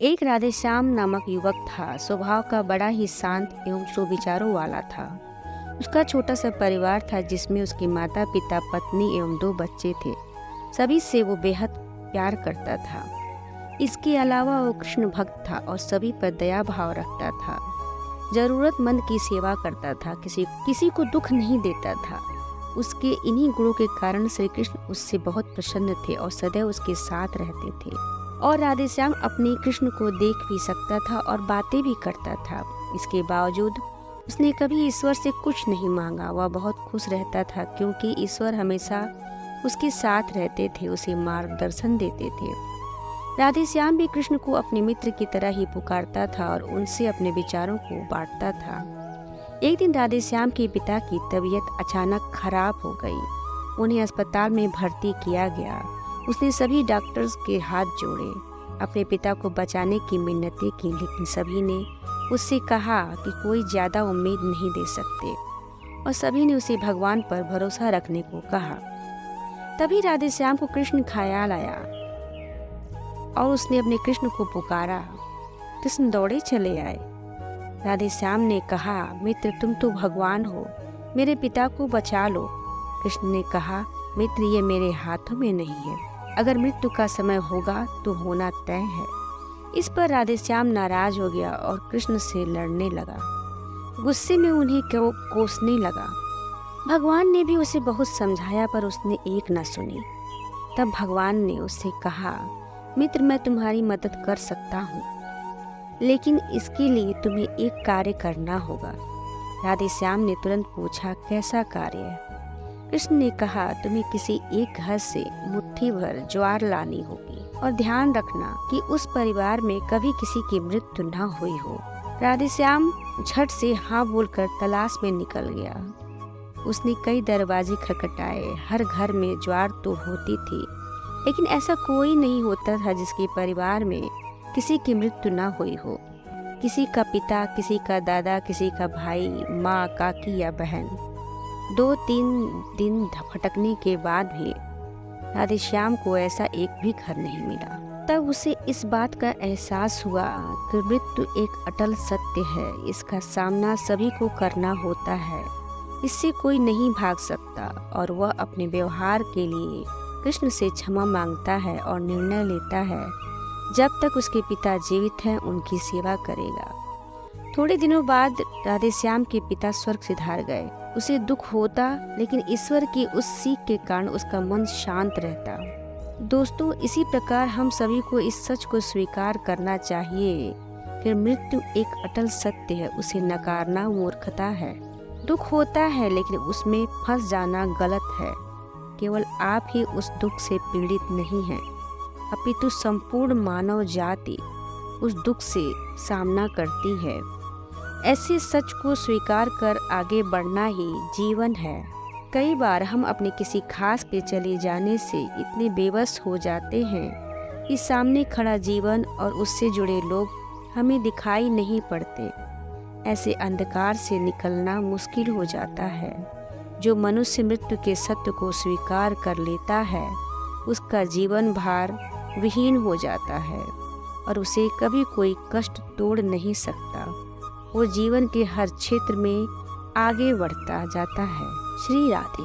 एक राधेश्याम नामक युवक था। स्वभाव का बड़ा ही शांत एवं सुविचारों वाला था। उसका छोटा सा परिवार था जिसमें उसके माता पिता, पत्नी एवं 2 बच्चे थे। सभी से वो बेहद प्यार करता था। इसके अलावा वो कृष्ण भक्त था और सभी पर दया भाव रखता था। जरूरतमंद की सेवा करता था, किसी को दुख नहीं देता था। उसके इन्हीं गुणों के कारण श्री कृष्ण उससे बहुत प्रसन्न थे और सदैव उसके साथ रहते थे। और राधेश्याम अपने कृष्ण को देख भी सकता था और बातें भी करता था। इसके बावजूद उसने कभी ईश्वर से कुछ नहीं मांगा। वह बहुत खुश रहता था क्योंकि ईश्वर हमेशा उसके साथ रहते थे, उसे मार्गदर्शन देते थे। राधेश्याम भी कृष्ण को अपने मित्र की तरह ही पुकारता था और उनसे अपने विचारों को बांटता था। एक दिन राधेश्याम के पिता की तबीयत अचानक खराब हो गई। उन्हें अस्पताल में भर्ती किया गया। उसने सभी डॉक्टर्स के हाथ जोड़े, अपने पिता को बचाने की मिन्नतें की, लेकिन सभी ने उससे कहा कि कोई ज़्यादा उम्मीद नहीं दे सकते और सभी ने उसे भगवान पर भरोसा रखने को कहा। तभी राधेश्याम को कृष्ण ख्याल आया और उसने अपने कृष्ण को पुकारा। कृष्ण दौड़े चले आए। राधेश्याम ने कहा, मित्र तुम तो भगवान हो, मेरे पिता को बचा लो। कृष्ण ने कहा, मित्र ये मेरे हाथों में नहीं है। अगर मृत्यु का समय होगा तो होना तय है। इस पर राधेश्याम नाराज हो गया और कृष्ण से लड़ने लगा। गुस्से में उन्हें कोसने लगा। भगवान ने भी उसे बहुत समझाया पर उसने एक न सुनी। तब भगवान ने उससे कहा, मित्र मैं तुम्हारी मदद कर सकता हूँ, लेकिन इसके लिए तुम्हें एक कार्य करना होगा। राधेश्याम ने तुरंत पूछा, कैसा कार्य? कृष्ण ने कहा, तुम्हें किसी एक घर से मुट्ठी भर ज्वार लानी होगी और ध्यान रखना कि उस परिवार में कभी किसी की मृत्यु न हुई हो। राधेश्याम झट से हाँ बोलकर तलाश में निकल गया। उसने कई दरवाजे खटखटाए। हर घर में ज्वार तो होती थी, लेकिन ऐसा कोई नहीं होता था जिसके परिवार में किसी की मृत्यु न हुई हो। किसी का पिता, किसी का दादा, किसी का भाई, माँ, काकी या बहन। 2-3 दिन भटकने के बाद भी राधेश्याम को ऐसा एक भी घर नहीं मिला। तब उसे इस बात का एहसास हुआ कि मृत्यु एक अटल सत्य है। इसका सामना सभी को करना होता है, इससे कोई नहीं भाग सकता। और वह अपने व्यवहार के लिए कृष्ण से क्षमा मांगता है और निर्णय लेता है जब तक उसके पिता जीवित हैं उनकी सेवा करेगा। थोड़े दिनों बाद राधेश्याम के पिता स्वर्ग सिधार गए। उसे दुख होता, लेकिन ईश्वर की उस सीख के कारण उसका मन शांत रहता। दोस्तों, इसी प्रकार हम सभी को इस सच को स्वीकार करना चाहिए कि मृत्यु एक अटल सत्य है। उसे नकारना मूर्खता है। दुख होता है, लेकिन उसमें फंस जाना गलत है। केवल आप ही उस दुख से पीड़ित नहीं हैं, अपितु संपूर्ण मानव जाति उस दुख से सामना करती है। ऐसे सच को स्वीकार कर आगे बढ़ना ही जीवन है। कई बार हम अपने किसी खास के चले जाने से इतने बेबस हो जाते हैं कि सामने खड़ा जीवन और उससे जुड़े लोग हमें दिखाई नहीं पड़ते। ऐसे अंधकार से निकलना मुश्किल हो जाता है। जो मनुष्य मृत्यु के सत्य को स्वीकार कर लेता है, उसका जीवन भार विहीन हो जाता है और उसे कभी कोई कष्ट तोड़ नहीं सकता। वो जीवन के हर क्षेत्र में आगे बढ़ता जाता है। श्री राधे।